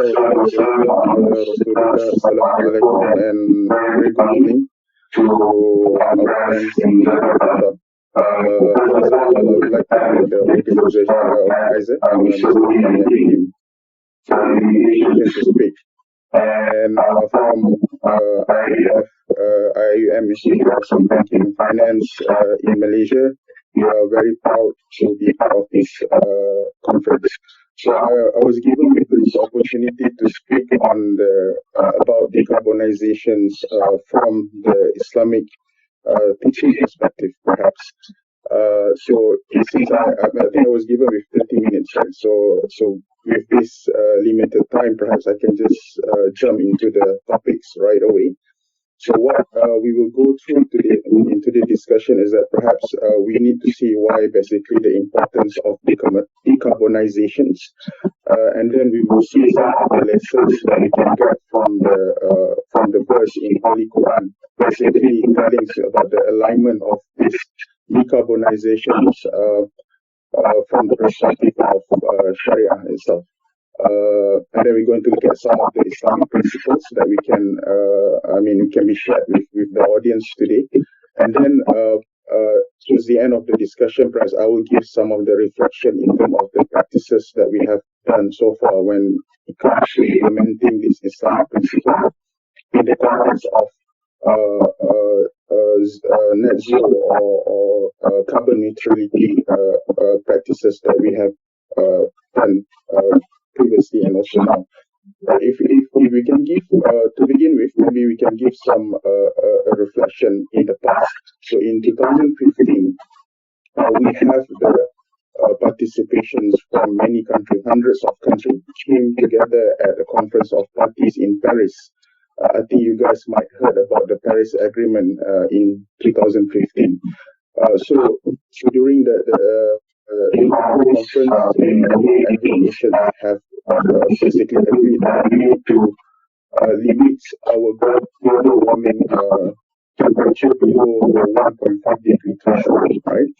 Assalamualaikum and very good evening to our friends in Jakarta. First of all, I would like to thank the organization of Isaac and Mr. and team for the invitation to speak. And from IIUM Institute of Banking and Finance in Malaysia, we are very proud to be part of this conference. So I was given this opportunity to speak on about decarbonizations from the Islamic teaching perspective, perhaps. So since I think I was given with 30 minutes, right? So with this limited time, perhaps I can just jump into the topics right away. So what we will go through into the discussion is that perhaps we need to see why basically the importance of decarbonizations, and then we will see some of the lessons that we can get from the verse in Holy Quran, basically telling us about the alignment of these decarbonizations from the perspective of Shariah itself. And then we're going to look at some of the Islamic principles that we can be shared with the audience today. And then towards the end of the discussion, perhaps I will give some of the reflection in terms of the practices that we have done so far when it comes to implementing this Islamic principle in the context of net zero or carbon neutrality practices that we have done previously and also now. If we can give, to begin with, maybe we can give some a reflection in the past. So in 2015, we have the participations from many countries, hundreds of countries came together at a conference of parties in Paris. I think you guys might heard about the Paris Agreement in 2015. So during the conference, the nations have basically agreed that we need to limit our global warming temperature below the 1.5 degree threshold, right?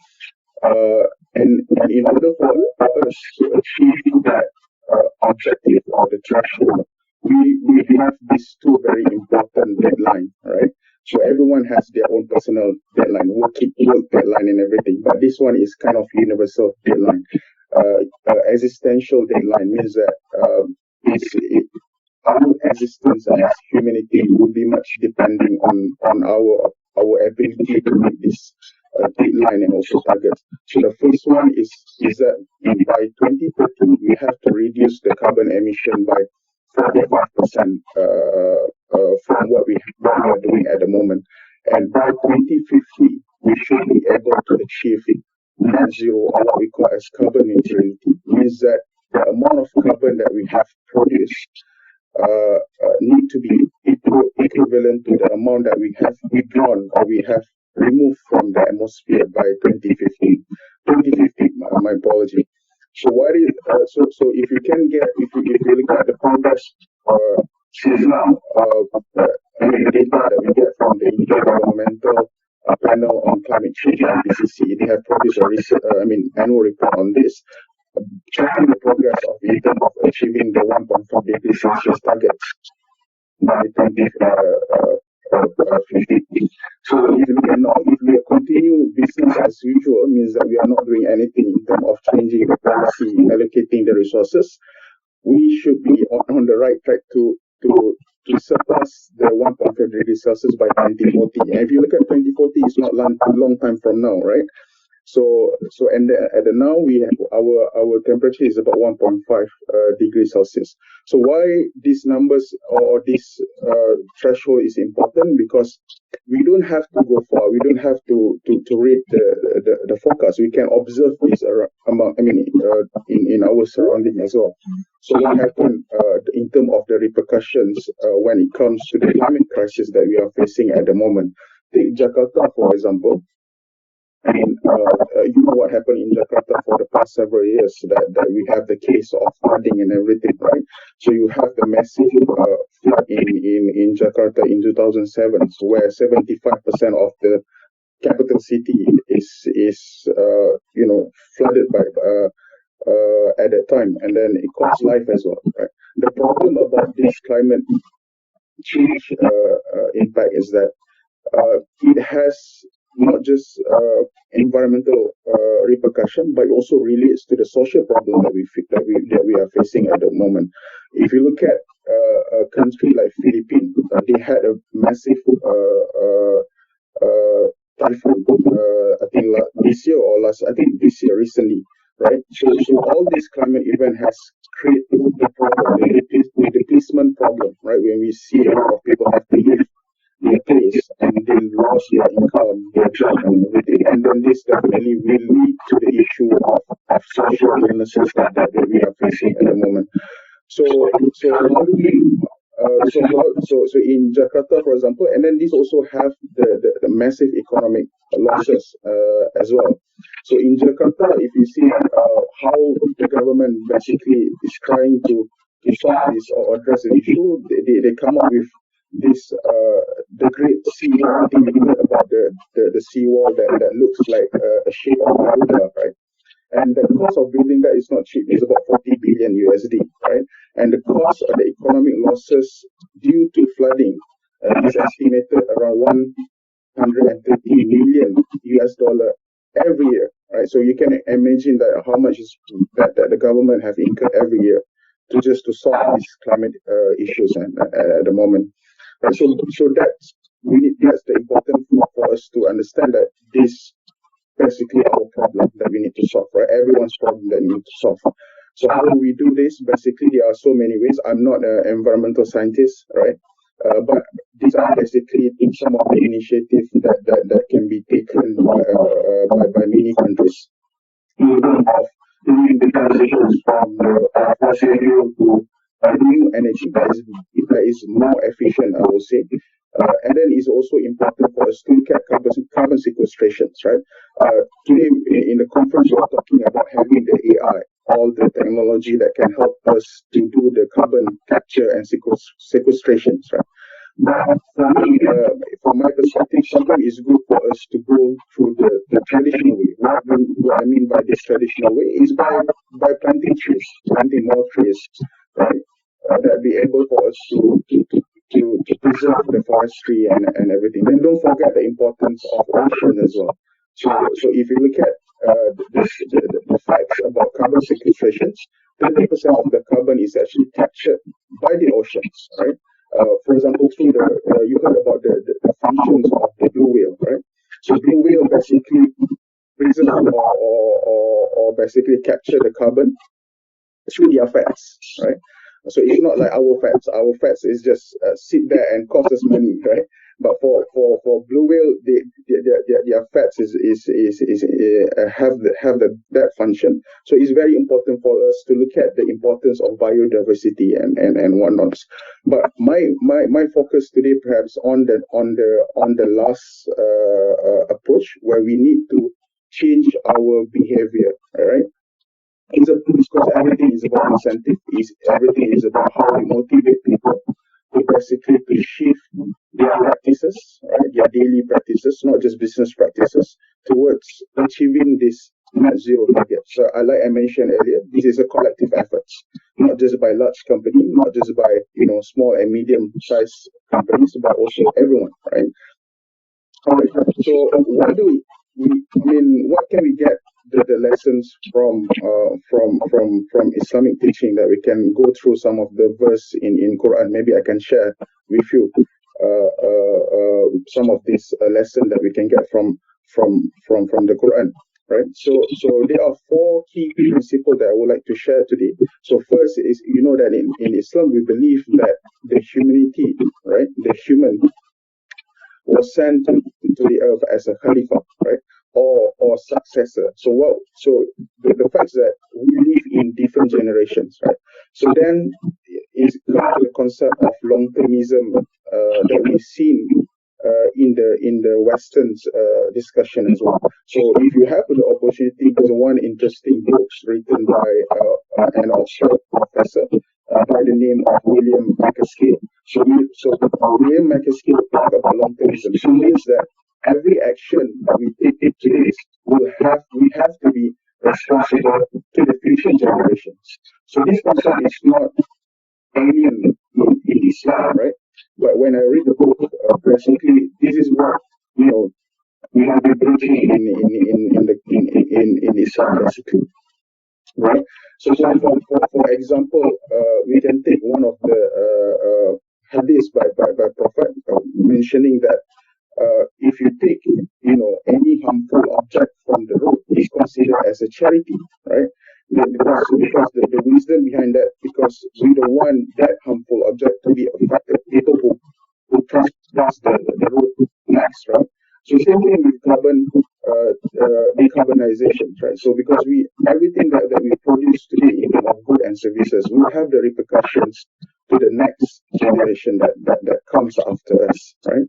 And in order for us to achieve that objective or the threshold, we have these two very important deadlines, right? So everyone has their own personal deadline, work deadline and everything, but this one is kind of universal deadline. Existential deadline means that our existence as humanity will be much depending on our ability to meet this deadline and also target. So the first one is that by 2030 we have to reduce the carbon emission by 45% from what we are doing at the moment. And by 2050, we should be able to achieve net zero, or what we call as carbon neutrality. Means that the amount of carbon that we have produced need to be equivalent to the amount that we have withdrawn or we have removed from the atmosphere by 2050. My apology. So what is so if you can get if you look at the progress since now, the data that we get from the Intergovernmental Panel on Climate Change and BCC, they have produced a annual report on this, tracking the progress of in terms of achieving the 1.4 degree Celsius targets by 2050. So if we continue business as usual, means that we are not doing anything in terms of changing the policy, allocating the resources, we should be on the right track to surpass the 1.5 degrees Celsius by 2040. And if you look at 2040, it's not a long time from now, right? So at the now we have our temperature is about 1.5 degrees Celsius. So why these numbers or this threshold is important? Because we don't have to go far. We don't have to read the forecast. We can observe this in our surrounding as well. So what happened in terms of the repercussions when it comes to the climate crisis that we are facing at the moment? Take Jakarta, for example. You know what happened in Jakarta for the past several years, that we have the case of flooding and everything, right? So you have the massive flood in Jakarta in 2007, where 75% of the capital city is flooded by at that time, and then it cost life as well, right? The problem about this climate change impact is that it has not just environmental repercussion, but it also relates to the social problem that we are facing at the moment. If you look at a country like Philippines, they had a massive typhoon. I think this year or last, I think this year recently, right? So all this climate event has created the problem, the displacement problem, right? When we see a lot of people have to leave their place and they lost their income, their job, and everything, and then this definitely will lead to the issue of social illnesses that we are facing at the moment. So how do we so in Jakarta, for example, and then these also have the massive economic losses as well. So in Jakarta, if you see how the government basically is trying to solve this or address the issue, they come up with this the Great Seawall. I think you heard about the seawall that looks like a shape of a Buddha, right? And the cost of building that is not cheap. It's about 40 billion USD, right? And the cost of the economic losses due to flooding is estimated around 130 million US dollar every year, right? So you can imagine that how much is that the government have incurred every year to solve these climate issues at the moment. Right? So that's the important thing for us to understand, that this basically our problem that we need to solve, right? Everyone's problem that we need to solve. So how do we do this? Basically, there are so many ways. I'm not an environmental scientist, right? But these are basically some of the initiatives that can be taken by many countries. In terms of doing the transitions from fossil fuel to new energy that is more efficient, I will say. And then it's also important for us to look at carbon sequestrations, right? Today in the conference, we're talking about having the AI, all the technology that can help us to do the carbon capture and sequestrations, right? But for me, from my perspective, sometimes it's good for us to go through the traditional way. What I mean by this traditional way is by planting trees, planting more trees, right? That be able for us to preserve the forestry and everything. Then don't forget the importance of ocean as well. So if you look at the facts about carbon sequestrations, 30% of the carbon is actually captured by the oceans, right? For example, through you heard about the functions of the blue whale, right? So blue whale basically preserve or basically capture the carbon through their fats, right? So it's not like our fats. Our fats is just sit there and cost us money, right? But for blue whale, their fats have that function. So it's very important for us to look at the importance of biodiversity and whatnot. But my focus today perhaps on the last approach, where we need to change our behavior, all right? Because everything is about incentive. Everything is about how we motivate people to basically to shift their practices, right, their daily practices, not just business practices, towards achieving this net zero target. So, like I mentioned earlier, this is a collective effort, not just by large companies, not just by small and medium-sized companies, but also everyone, right? All right. So, what can we get the lessons from Islamic teaching, that we can go through some of the verse in Quran? Maybe I can share with you some of this lesson that we can get from the Quran, right? So there are 4 key principles that I would like to share today. So first is, that in Islam we believe that the humanity, right, the human was sent to the earth as a Khalifa, right, or successor. So the fact that we live in different generations, right? So then is the concept of long-termism that we've seen in the Western discussion as well. So if you have the opportunity, there's one interesting book written by an Oxford professor by the name of William McAskill. So William McAskill talked about long-termism. So it means that every action that we take today we have to be responsible to the future generations. So this concept is not alien in Islam, right? But when I read the book, basically this is what we have been preaching in Islam, basically, right? So for example, we can take one of the hadiths by Prophet mentioning that if you take any harmful object from the road, is considered as a charity, right? Because the wisdom behind that, because we don't want that harmful object to be affected people who cross the road next, right? So same thing with decarbonization, right? So because everything that we produce today in terms of goods and services will have the repercussions to the next generation that comes after us, right?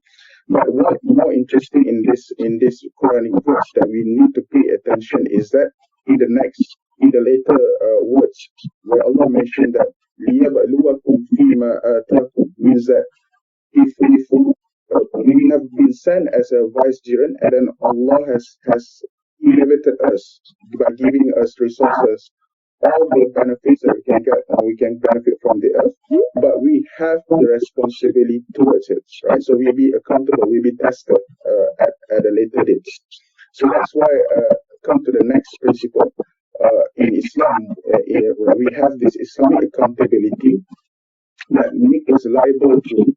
But what more interesting in this Quranic verse that we need to pay attention is that in the later words where Allah mentioned that liyabluwakum fima atakum, means that if we have been sent as a vicegerent, and then Allah has elevated us by giving us resources, all the benefits that we can get, and we can benefit from the earth, but we have the responsibility towards it, right? So we'll be accountable, we'll be tested at a later date. So that's why come to the next principle. In Islam, we have this Islamic accountability that make us liable to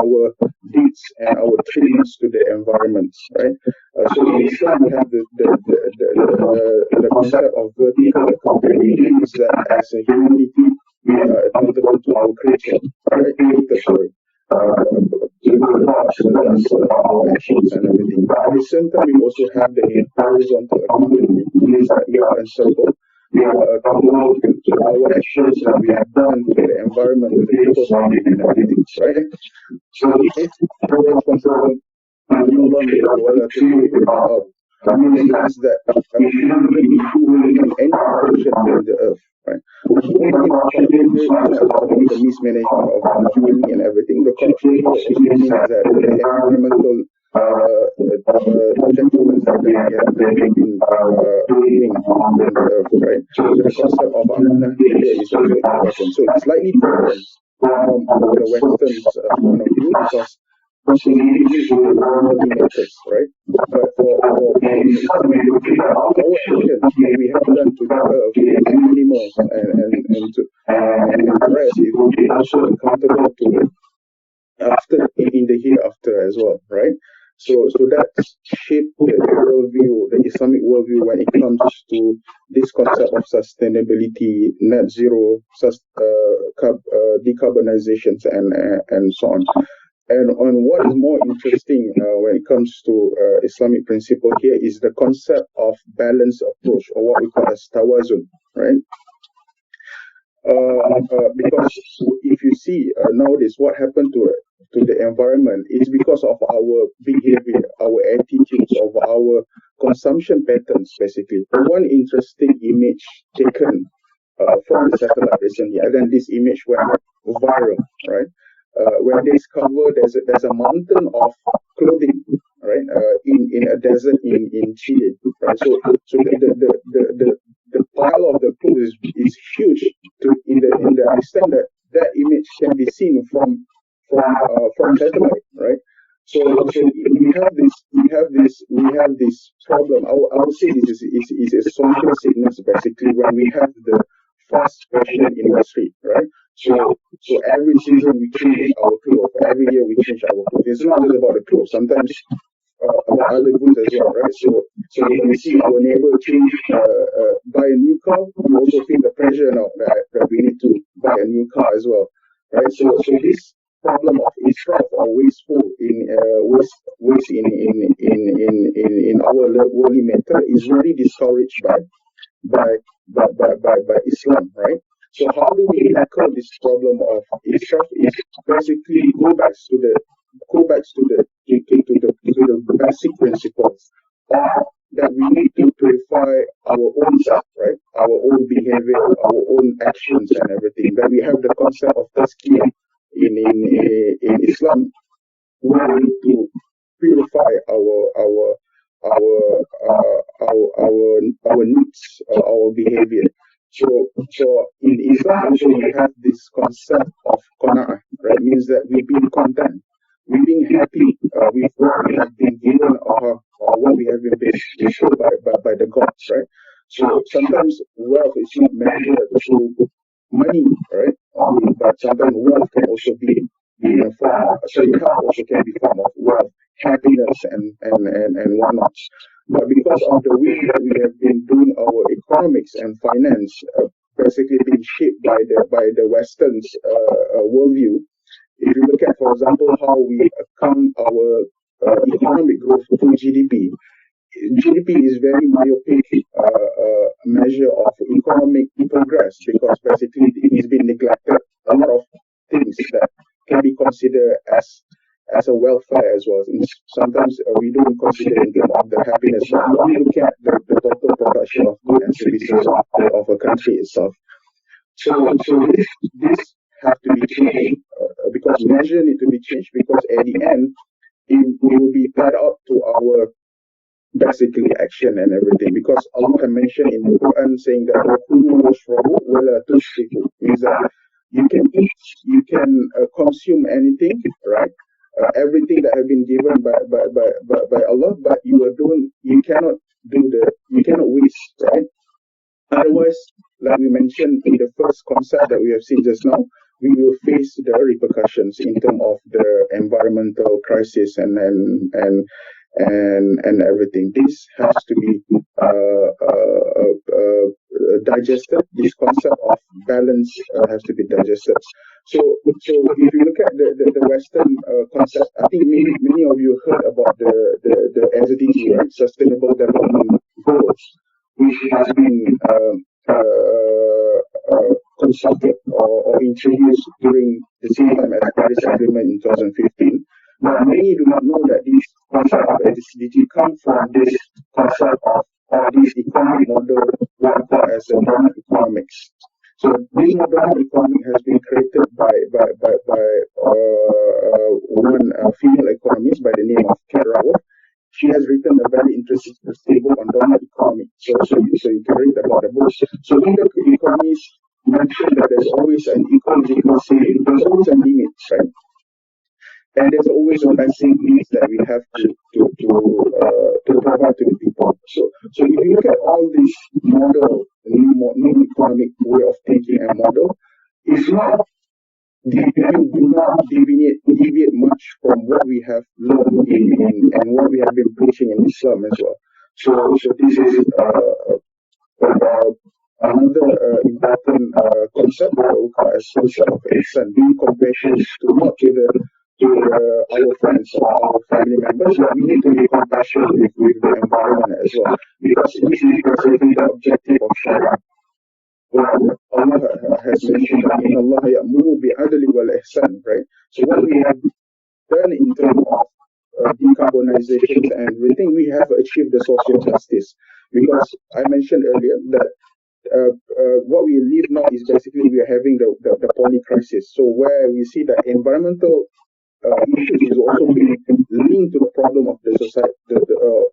our deeds and our treatments to the environment, right? So in Islam, we have the concept of vertical accountability, is that as a humanity, we are accountable to our creator, right? Our actions and everything. But at the same time, we also have the horizontal accountability, means that we are answerable. We are accountable to our actions that we have done to the environment, to the people surrounding and everything, right? So if we're responsible, means that we shouldn't be doing any corruption on the earth, right? The mismanagement of money and everything, the corruption means that the environmental gentlemen that we have been doing on the earth, right? So the concept of amanah here is also important. So it's slightly different from the Western point of view, because conciliation matters, right? But for our actions we have done to the earth, animals, and the rest, it will be also accountable to after in the hereafter as well, right? So that shaped the worldview, the Islamic worldview, when it comes to this concept of sustainability, net zero, decarbonizations, and so on. And on what is more interesting when it comes to Islamic principle here is the concept of balanced approach, or what we call as tawazun, right? Because if you see nowadays what happened to the environment is because of our behavior, our attitudes, of our consumption patterns, basically. One interesting image taken from the satellite recently, and then this image went viral, right? Where they discover there's a mountain of clothing, right, in a desert in Chile, right? So the pile of the clothes is huge in the extent that image can be seen from satellite, right? So we have this problem. I would say this is a social sickness, basically, when we have the fast fashion industry, right? So every season we change our clothes. Every year we change our clothes. It's not just about the clothes. Sometimes about other goods as well, right? So if we see our neighbor change, buy a new car, we also feel the pressure now that we need to buy a new car as well, right? So this problem of israf or wasteful waste in our worldly matter is really discouraged by Islam, right? So how do we tackle this problem of israf? Is basically go back to the basic principles that we need to purify our own self, right? Our own behavior, our own actions, and everything. That we have the concept of tazkiyah in Islam, where we need to purify our our needs, our behavior. So in Islam also we have this concept of qana'ah, right? Means that we're being content, we're being happy with what we have been given, or what we have been bestowed by the gods, right? So sometimes wealth is not measured through money, right? But sometimes wealth can also be in a form of, sorry, health also can be a form of wealth, happiness, and whatnot. But because of the way that we have been doing our economics and finance, basically being shaped by the Western's worldview, if you look at, for example, how we account our economic growth through GDP, GDP is very myopic measure of economic progress, because basically it's been neglected a lot of things that can be considered as a welfare as well. Sometimes we don't consider in terms of the happiness, but we only look at the total production of goods and services of a country itself. So this have to be changed, because measure need to be changed, because at the end it will be tied up to our basically action and everything, because Allah mentioned in the Quran saying that means that you can eat, you can consume anything, right? Everything that have been given by Allah, but you cannot waste, right? Otherwise, like we mentioned in the first concept that we have seen just now, we will face the repercussions in terms of the environmental crisis and everything. This has to be digested. This concept of balance has to be digested. So if you look at the Western concept, I think many of you heard about the SDG, right? Sustainable Development Goals, which has been consulted or introduced during the same time as Paris Agreement in 2015. But many do not know that this concept of SDG comes from this concept of this economic model what we call as a modern economics. So this modern economic has been created by one female economist by the name of Shariah. She has written a very interesting table on donor economy. So you can read about the book. So in the economists mentioned that there's always an ecological saving, there's always a limit, right? And there's always a basic needs that we have to provide to the people. So if you look at all this model, new economic way of thinking and model, it's not do not deviate much from what we have learned and what we have been preaching in Islam as well. So this is another important concept that we call as concept of ihsan, being compassionate to our friends or our family members, but we need to be compassionate with the environment as well, because this is basically the objective of Shariah. Well, Allah has mentioned that in Allah ya'muru bi'adli wal ihsan, right? So what we have done in terms of decarbonization and everything, we have achieved the social justice, because I mentioned earlier that what we live now is basically we are having the poly crisis. So where we see that environmental issues is also being linked to the problem of the society,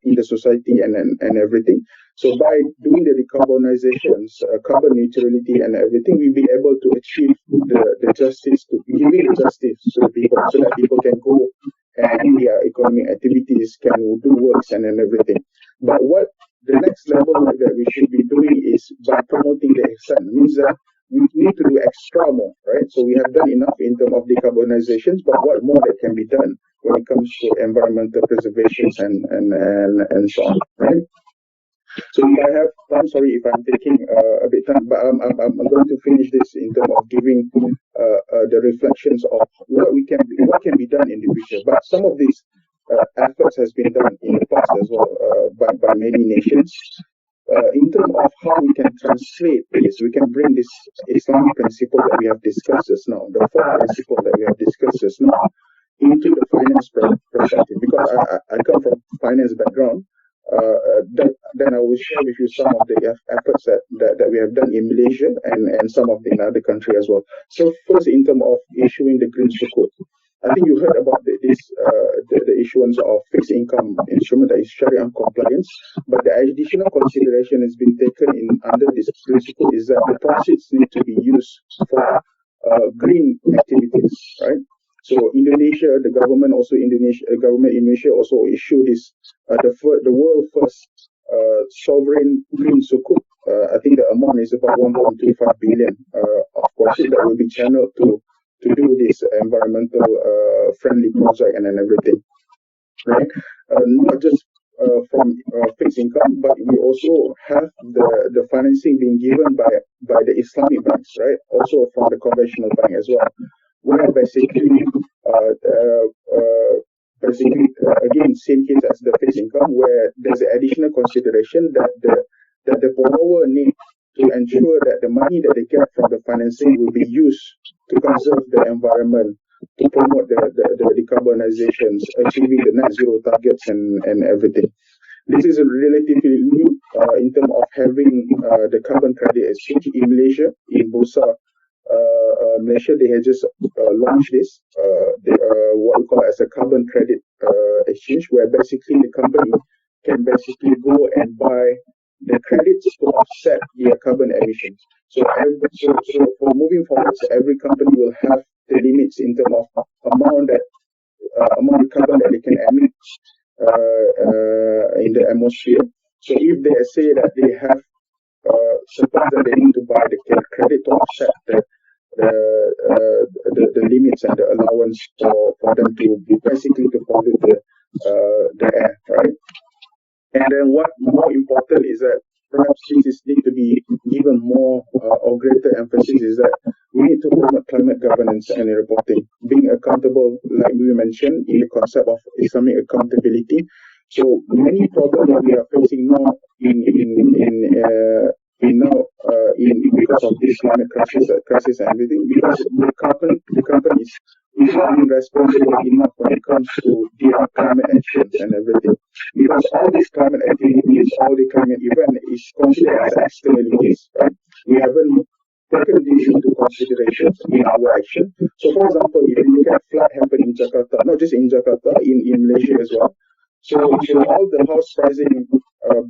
in the society and everything. So by doing the decarbonizations, carbon neutrality and everything, we'll be able to achieve the justice, giving the justice to the people, so that people can go and their economic activities, can do works and everything. But what the next level that we should be doing is by promoting the ihsan, means that we need to do extra more, right? So we have done enough in terms of decarbonizations, but what more that can be done when it comes to environmental preservation and so on, right? So if I have, I'm sorry if I'm taking a bit time, but I'm going to finish this in terms of giving the reflections of what can be done in the future. But some of these efforts has been done in the past as well by many nations. In terms of how we can translate this, we can bring this Islamic principle that we have discussed just now, the four principle that we have discussed just now, into the finance perspective. Because I come from finance background, then I will share with you some of the efforts that we have done in Malaysia and some of the in other country as well. So first, in terms of issuing the green sukuk, I think you heard about the the issuance of fixed income instrument that is Shariah compliance. But the additional consideration has been taken in under this principle is that the proceeds need to be used for green activities, right? So Indonesia, the government also government in Indonesia also issued this the world first sovereign green sukuk. I think the amount is about 1.25 billion. Of course, that will be channeled to do this environmental friendly project and everything, right? Not just from fixed income, but we also have the financing being given by the Islamic banks, right? Also from the conventional bank as well, where basically again same case as the fixed income, where there's an additional consideration that the borrower need to ensure that the money that they get from the financing will be used to conserve the environment, to promote the decarbonizations, achieving the net zero targets and everything. This is relatively new in terms of having the carbon credit exchange in Malaysia. In Bursa Malaysia, they had just launched this, what we call as a carbon credit exchange, where basically the company can basically go and buy the credits to offset their carbon emissions. So for moving forward, every company will have the limits in terms of amount of carbon that they can emit in the atmosphere. So if they say that they have supplies that they need to buy the credit to offset the limits and the allowance for them to basically to pollute the air, right? And then what more important is that perhaps this need to be even more or greater emphasis is that we need to promote climate governance and reporting, being accountable, like we mentioned in the concept of Islamic accountability. So many problems that we are facing now because of this climate crisis and everything, because the companies is not being responsible enough when it comes to their climate actions and everything. Because all these climate activities, all the climate event is considered as externalities, right? We haven't taken this into consideration in our action. So for example, if you look at flood happen in Jakarta, not just in Jakarta, in Malaysia as well. So all the house pricing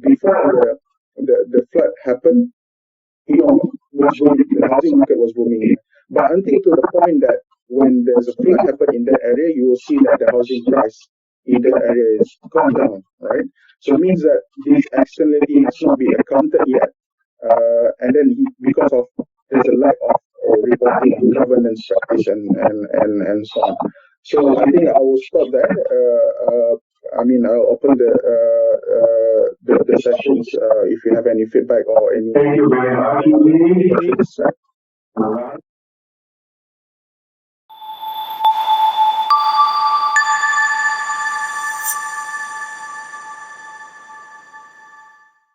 before the flood happened, was booming. The housing market was booming. But until to the point that when there's a flood happen in that area, you will see that the housing price in that area is gone down, right? So it means that this externality has not been accounted yet. And then because of there's a lack of reporting governance practice and so on. So I think I will stop there. I'll open the sessions if you have any feedback or any questions.